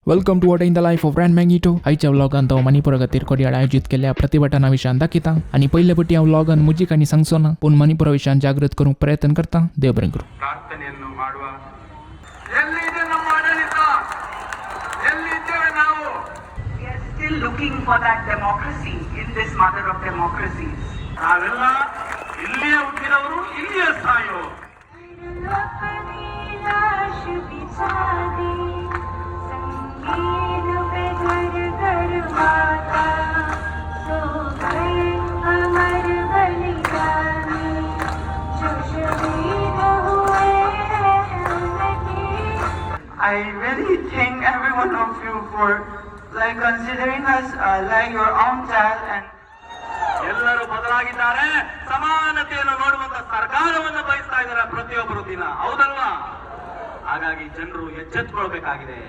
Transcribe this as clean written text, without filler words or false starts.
Welcome to in the life of Ran Magneto. आयच्या व्लॉगान तो मणिपूर खातीर कोरयाड आयोजीत केल्ल्या प्रतिभटना विशयान दाखयता आनी पयले फावटी हांव व्लॉगान मुजीक आनी सांगचो ना, पूण मणिपुरा विशयान जागृत करूंक प्रयत्न करता. देव बरें करूं. ಪ್ರಾರ್ಥನೆಯನ್ನು ಮಾಡುವ ಎಲ್ಲಿದೆ ನಮ್ಮ ಆಡಳಿತ, ಎಲ್ಲಿದ್ದೇವೆ ನಾವು? We are still looking for that democracy in this mother of democracies. ನಾವೆಲ್ಲ ಇಲ್ಲಿಯೇ ಹುಟ್ಟಿದವರು, ಇಲ್ಲಿಯೇ ಸಾಯೋ. I really thank every one of you for considering us like your own child. And ಎಲ್ಲರೂ ಬದಲಾಗಿದ್ದಾರೆ, ಸಮಾನತೆಯನ್ನು ನೋಡುವಂತ ಸರ್ಕಾರವನ್ನು ಬಯಸ್ತಾ ಇದ್ದಾರೆ ಪ್ರತಿಯೊಬ್ಬರು ದಿನ, ಹೌದಲ್ವಾ? ಹಾಗಾಗಿ ಜನರು ಎಚ್ಚೆತ್ತುಕೊಳ್ಬೇಕಾಗಿದೆ.